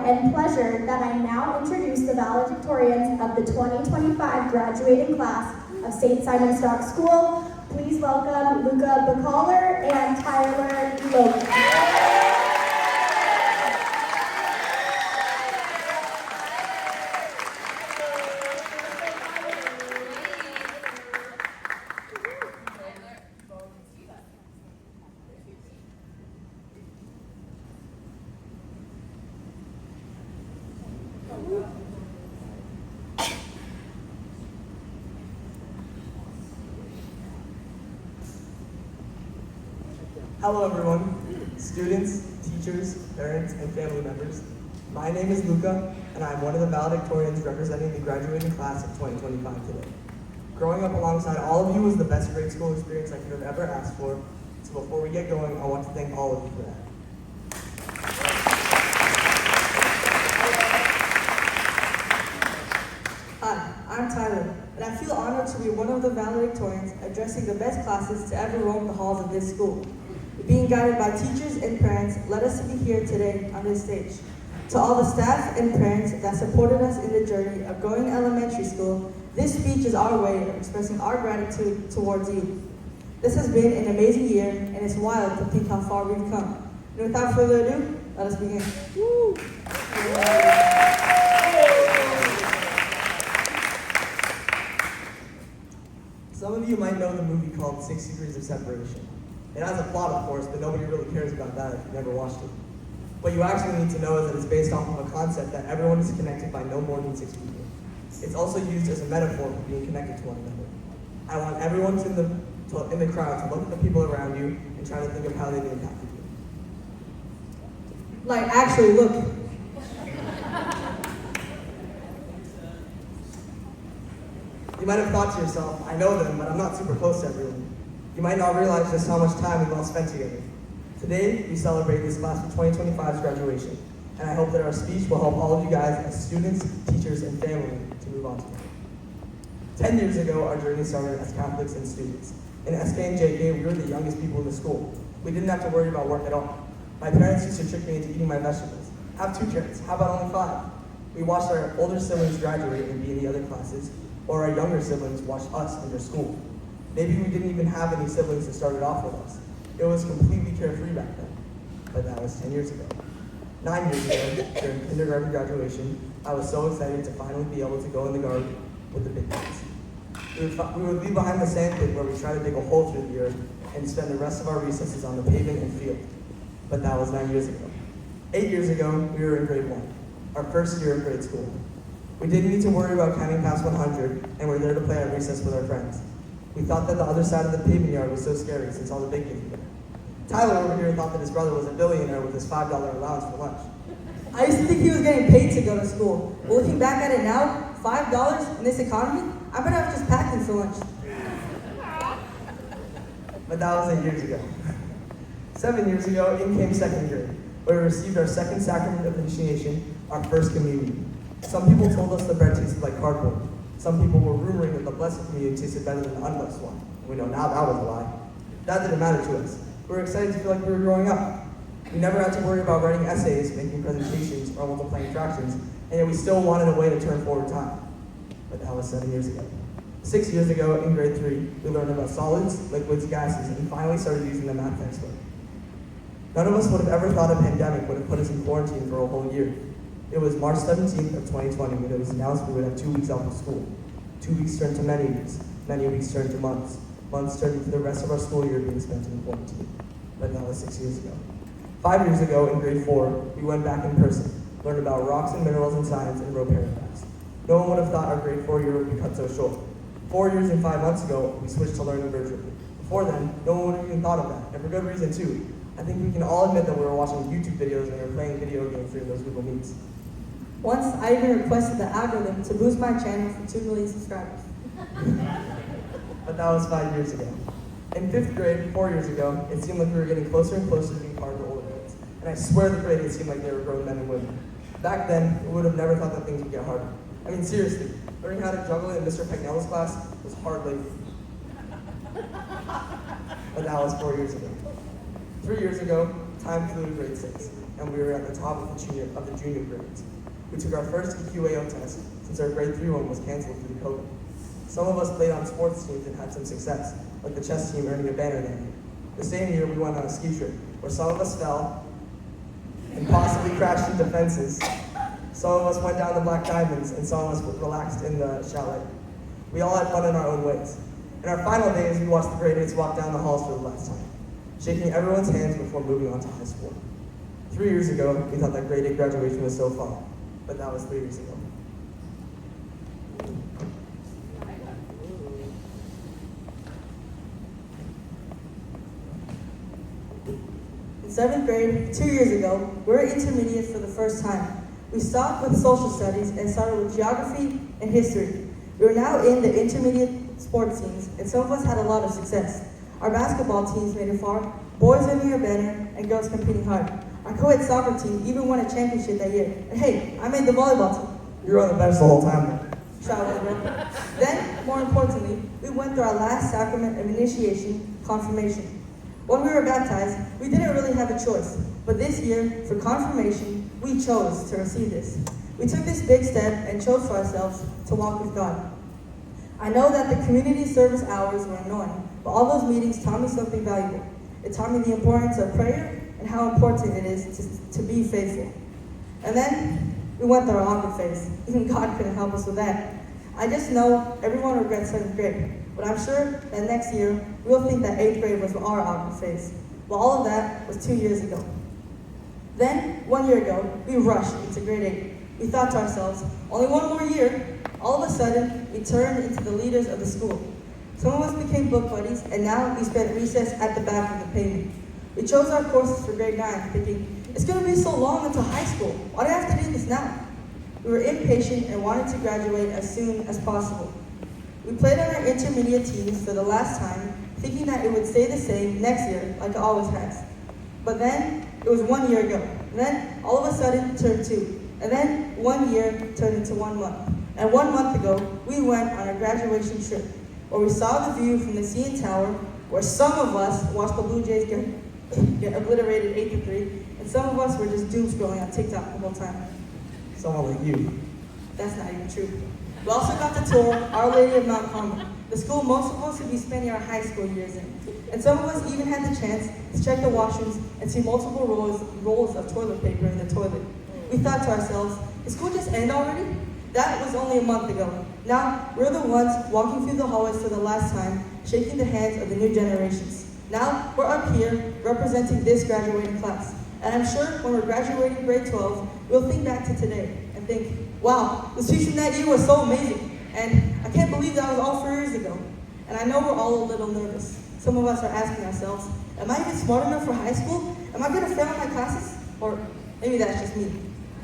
and pleasure that I now introduce the valedictorians of the 2025 graduating class of St. Simon Stock School. Please welcome Luka and Tyler Logan. Hello everyone, students, teachers, parents, and family members. My name is Luka, and I'm one of the valedictorians representing the graduating class of 2025 today. Growing up alongside all of you was the best grade school experience I could have ever asked for, so before we get going, I want to thank all of you for that. Hi, I'm Tyler, and I feel honored to be one of the valedictorians addressing the best classes to ever roam the halls of this school. Being guided by teachers and parents led us to be here today on this stage. To all the staff and parents that supported us in the journey of going to elementary school, this speech is our way of expressing our gratitude towards you. This has been an amazing year, and it's wild to think how far we've come. And without further ado, let us begin. Woo! Some of you might know the movie called 6 Degrees of Separation. It has a plot, of course, but nobody really cares about that if you've never watched it. What you actually need to know is that it's based off of a concept that everyone is connected by no more than 6 people. It's also used as a metaphor for being connected to one another. I want everyone in the crowd to look at the people around you and try to think of how they've impacted you. Like, actually, look. You might have thought to yourself, I know them, but I'm not super close to everyone. You might not realize just how much time we've all spent together. Today, we celebrate this class of 2025's graduation, and I hope that our speech will help all of you guys as students, teachers, and family to move on to it. 10 years ago, our journey started as Catholics and students. In SK and JK, we were the youngest people in the school. We didn't have to worry about work at all. My parents used to trick me into eating my vegetables. Have 2 carrots, how about only 5? We watched our older siblings graduate and be in the other classes, or our younger siblings watch us enter school. Maybe we didn't even have any siblings that started off with us. It was completely carefree back then, but that was 10 years ago. 9 years ago, during kindergarten graduation, I was so excited to finally be able to go in the garden with the big kids. We would leave behind the sand pit where we try to dig a hole through the earth and spend the rest of our recesses on the pavement and field. But that was 9 years ago. 8 years ago, we were in grade 1, our first year of grade school. We didn't need to worry about counting past 100, and we're there to play at recess with our friends. We thought that the other side of the pavement yard was so scary since all the big kids were there. Tyler over here thought that his brother was a billionaire with his $5 allowance for lunch. I used to think he was getting paid to go to school. But looking back at it now, $5 in this economy, I better have just packed him for lunch. But that was 8 years ago. 7 years ago, in came second grade, where we received our second sacrament of initiation, our first communion. Some people told us the bread tasted like cardboard. Some people were rumoring that the blessed communion tasted better than the unblessed one. We know now that was a lie. That didn't matter to us. We were excited to feel like we were growing up. We never had to worry about writing essays, making presentations, or multiplying fractions, and yet we still wanted a way to turn forward time. But that was 7 years ago. 6 years ago, in grade 3, we learned about solids, liquids, gases, and finally started using the math textbook. None of us would have ever thought a pandemic would have put us in quarantine for a whole year. It was March 17th of 2020 when it was announced we would have 2 weeks off of school. 2 weeks turned to many weeks turned to months. Months turned into the rest of our school year being spent in quarantine. But that was 6 years ago. 5 years ago, in grade 4, we went back in person, learned about rocks and minerals and science, and wrote paragraphs. No one would have thought our grade 4 year would be cut so short. 4 years and 5 months ago, we switched to learning virtually. Before then, no one would have even thought of that, and for good reason too. I think we can all admit that we were watching YouTube videos and we were playing video games during those Google Meets. Once, I even requested the algorithm to boost my channel for 2 million subscribers. But that was 5 years ago. In 5th grade, 4 years ago, it seemed like we were getting closer and closer to being part of the older grades. And I swear the grade it seemed like they were grown men and women. Back then, we would have never thought that things would get harder. I mean, seriously, learning how to juggle in Mr. Pecknell's class was hard labor. But that was 4 years ago. 3 years ago, time flew to grade 6. and we were at the top of the junior grades. We took our first EQAO test since our grade 3 one was canceled due to COVID. Some of us played on sports teams and had some success, like the chess team earning a banner that year. The same year, we went on a ski trip, where some of us fell and possibly crashed into fences. Some of us went down the Black Diamonds, and some of us relaxed in the chalet. We all had fun in our own ways. In our final days, we watched the grade 8s walk down the halls for the last time, shaking everyone's hands before moving on to high school. 3 years ago, we thought that grade 8 graduation was so fun, but that was 3 years ago. In 7th grade, 2 years ago, we were intermediate for the first time. We stopped with social studies and started with geography and history. We are now in the intermediate sports teams, and some of us had a lot of success. Our basketball teams made it far, boys winning a banner, and girls competing hard. Our co-ed soccer team even won a championship that year. And hey, I made the volleyball team. You were on the bench the whole time, though. Shout out, bro. Then, more importantly, we went through our last sacrament of initiation, confirmation. When we were baptized, we didn't really have a choice, but this year, for confirmation, we chose to receive this. We took this big step and chose for ourselves to walk with God. I know that the community service hours were annoying, but all those meetings taught me something valuable. It taught me the importance of prayer and how important it is to be faithful. And then, we went through our awkward phase. Even God couldn't help us with that. I just know everyone regrets 7th grade. But I'm sure that next year, we'll think that 8th grade was our awkward phase. Well, all of that was 2 years ago. Then, 1 year ago, we rushed into grade 8. We thought to ourselves, only one more year. All of a sudden, we turned into the leaders of the school. Some of us became book buddies, and now we spend recess at the back of the pavement. We chose our courses for grade 9, thinking, it's going to be so long until high school. Why do I have to do this now? We were impatient and wanted to graduate as soon as possible. We played on our intermediate teams for the last time, thinking that it would stay the same next year, like it always has. But then, it was 1 year ago. And then, all of a sudden, turned 2. And then, 1 year turned into 1 month. And 1 month ago, we went on a graduation trip, where we saw the view from the CN Tower, where some of us watched the Blue Jays get obliterated 8-3, and some of us were just doom scrolling on TikTok the whole time. Someone like you. That's not even true. We also got to tour Our Lady of Mount Carmel, the school most of us would be spending our high school years in. And some of us even had the chance to check the washrooms and see multiple rolls of toilet paper in the toilet. We thought to ourselves, is school just end already? That was only a month ago. Now, we're the ones walking through the hallways for the last time, shaking the hands of the new generations. Now, we're up here representing this graduating class. And I'm sure when we're graduating grade 12, we'll think back to today and think, wow, the speech from that year was so amazing. And I can't believe that was all 4 years ago. And I know we're all a little nervous. Some of us are asking ourselves, am I even smart enough for high school? Am I going to fail my classes? Or maybe that's just me.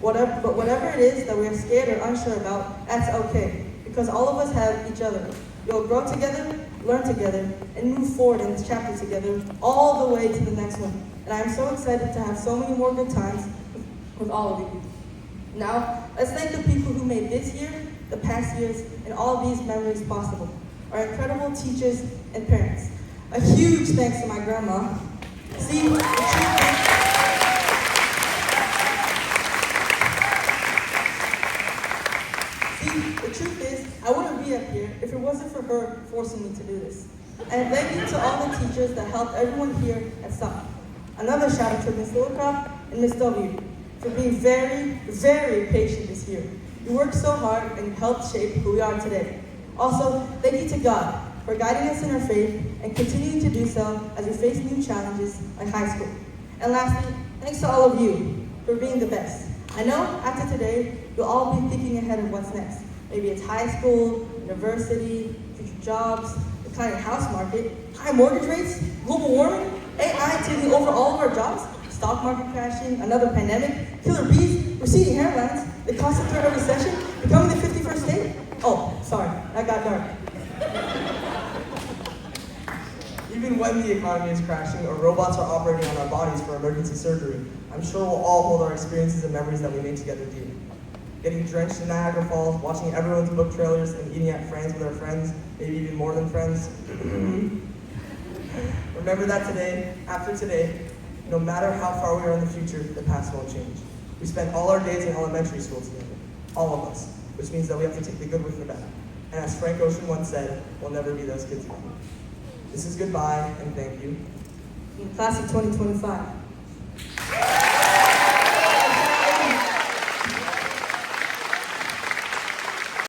But whatever it is that we're scared or unsure about, that's okay. Because all of us have each other. We'll grow together, learn together, and move forward in this chapter together, all the way to the next one. And I'm so excited to have so many more good times with all of you. Now, let's thank the people who made this year, the past years, and all of these memories possible. Our incredible teachers and parents. A huge thanks to my grandma. See, the truth is, I wouldn't be up here if it wasn't for her forcing me to do this. And thank you to all the teachers that helped everyone here at Summit. Another shout out to Ms. Luka and Ms. W for being very, very patient this year. You worked so hard and helped shape who we are today. Also, thank you to God for guiding us in our faith and continuing to do so as we face new challenges like high school. And lastly, thanks to all of you for being the best. I know after today, you'll all be thinking ahead of what's next. Maybe it's high school, university, future jobs, the kind of house market, high mortgage rates, global warming, AI taking over all of our jobs, stock market crashing, another pandemic, killer bees, receding hairlines, the constant threat of recession, becoming the 51st state. Oh, sorry, that got dark. Even when the economy is crashing or robots are operating on our bodies for emergency surgery, I'm sure we'll all hold our experiences and memories that we made together dear. Getting drenched in Niagara Falls, watching everyone's book trailers, and eating at Friends with our friends, maybe even more than friends. Remember that today, after today, No matter how far we are in the future, the past won't change. We spent all our days in elementary school together, all of us, which means that we have to take the good with the bad. And as Frank Ocean once said, we'll never be those kids again. This is goodbye and thank you. In class of 2025,